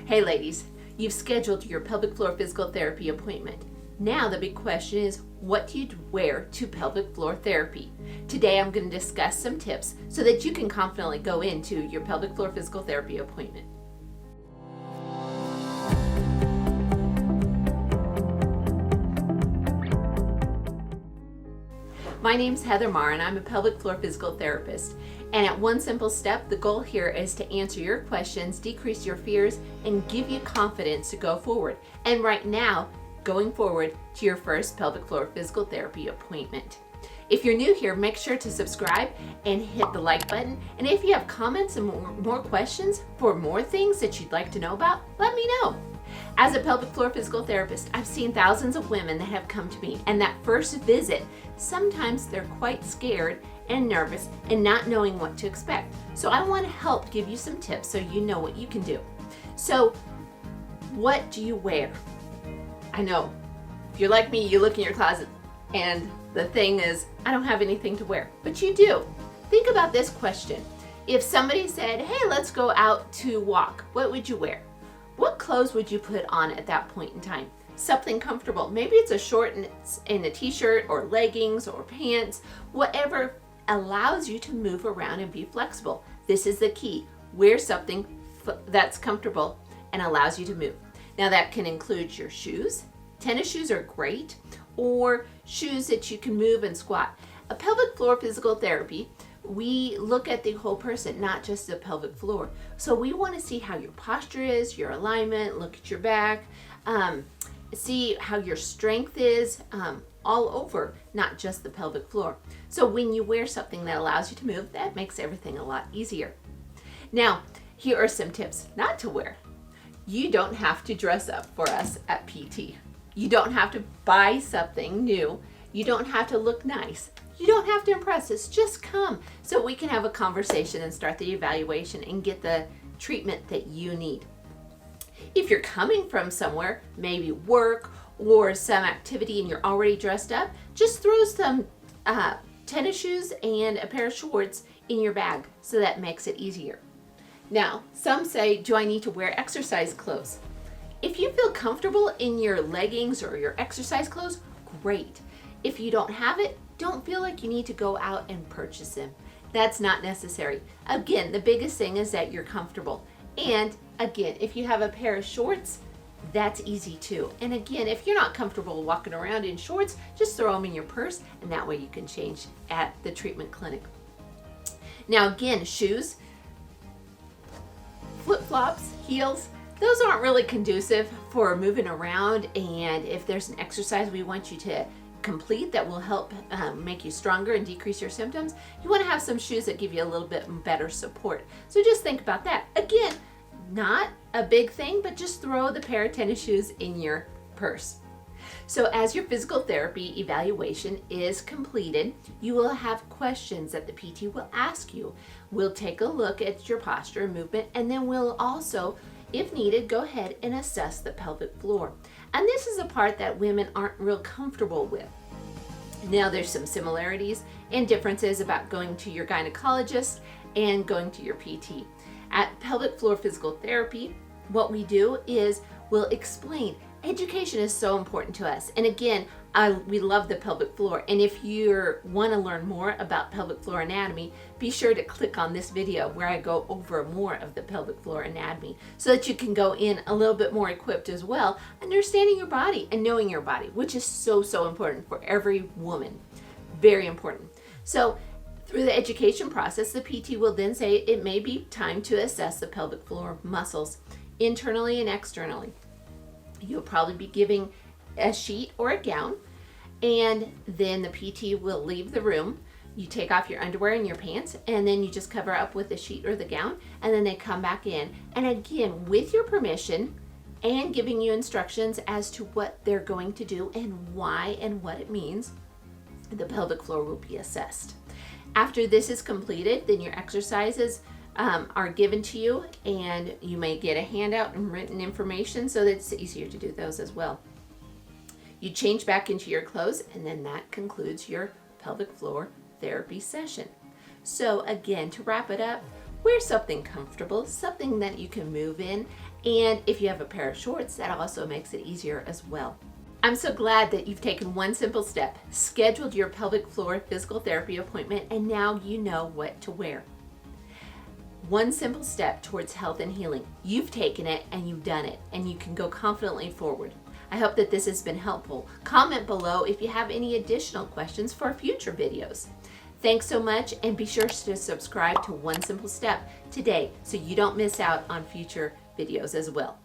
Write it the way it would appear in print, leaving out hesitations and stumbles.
Hey ladies, you've scheduled your pelvic floor physical therapy appointment. Now the big question is, what do you wear to pelvic floor therapy? Today I'm going to discuss some tips so that you can confidently go into your pelvic floor physical therapy appointment. My name's Heather Marr and I'm a pelvic floor physical therapist. And at one simple step, the goal here is to answer your questions, decrease your fears, and give you confidence to go forward. And right now, going forward to your first pelvic floor physical therapy appointment. If you're new here, make sure to subscribe and hit the like button. And if you have comments and more questions for more things that you'd like to know about, let me know. As a pelvic floor physical therapist, I've seen thousands of women that have come to me, and that first visit, sometimes they're quite scared and nervous and not knowing what to expect. So I want to help give you some tips so you know what you can do. So what do you wear? I know, if you're like me, you look in your closet and the thing is, I don't have anything to wear, but you do. Think about this question. If somebody said, hey, let's go out to walk, what would you wear? What clothes would you put on at that point in time? Something comfortable. Maybe it's a short and a t-shirt or leggings or pants, whatever allows you to move around and be flexible. This is the key. Wear something that's comfortable and allows you to move. Now that can include your shoes. Tennis shoes are great, or shoes that you can move and squat. A pelvic floor physical therapy, we look at the whole person, not just the pelvic floor. So we want to see how your posture is, your alignment, look at your back, see how your strength is all over, not just the pelvic floor. So when you wear something that allows you to move, that makes everything a lot easier. Now, here are some tips not to wear. You don't have to dress up for us at PT. You don't have to buy something new. You don't have to look nice. You don't have to impress us, just come so we can have a conversation and start the evaluation and get the treatment that you need. If you're coming from somewhere, maybe work or some activity and you're already dressed up, just throw some tennis shoes and a pair of shorts in your bag so that makes it easier. Now, some say, do I need to wear exercise clothes? If you feel comfortable in your leggings or your exercise clothes, great. If you don't have it, don't feel like you need to go out and purchase them. That's not necessary. Again, the biggest thing is that you're comfortable. And again, if you have a pair of shorts, that's easy too. And again, if you're not comfortable walking around in shorts, just throw them in your purse and that way you can change at the treatment clinic. Now again, shoes, flip-flops, heels, those aren't really conducive for moving around, and if there's an exercise we want you to complete that will help make you stronger and decrease your symptoms, you want to have some shoes that give you a little bit better support. So just think about that. Again, not a big thing, but just throw the pair of tennis shoes in your purse. So as your physical therapy evaluation is completed, you will have questions that the PT will ask you. We'll take a look at your posture and movement, and then we'll also, if needed, go ahead and assess the pelvic floor. And this is a part that women aren't real comfortable with. Now there's some similarities and differences about going to your gynecologist and going to your PT. At Pelvic Floor Physical Therapy, what we do is we'll explain. Education is so important to us. And again, we love the pelvic floor. And if you want to learn more about pelvic floor anatomy, be sure to click on this video where I go over more of the pelvic floor anatomy so that you can go in a little bit more equipped as well, understanding your body and knowing your body, which is so, so important for every woman. Very important. So through the education process, the PT will then say it may be time to assess the pelvic floor muscles internally and externally. You'll probably be giving a sheet or a gown, and then the PT will leave the room. You take off your underwear and your pants, and then you just cover up with the sheet or the gown, and then they come back in. And again, with your permission and giving you instructions as to what they're going to do and why and what it means, the pelvic floor will be assessed. After this is completed, then your exercises are given to you, and you may get a handout and written information so that it's easier to do those as well. You change back into your clothes, and then that concludes your pelvic floor therapy session. So again, to wrap it up, Wear something comfortable, something that you can move in, and if you have a pair of shorts, that also makes it easier as well. I'm so glad that you've taken one simple step, scheduled your pelvic floor physical therapy appointment, and now you know what to wear. One simple step towards health and healing. You've taken it and you've done it, and you can go confidently forward. I hope that this has been helpful. Comment below if you have any additional questions for future videos. Thanks so much, and be sure to subscribe to One Simple Step today so you don't miss out on future videos as well.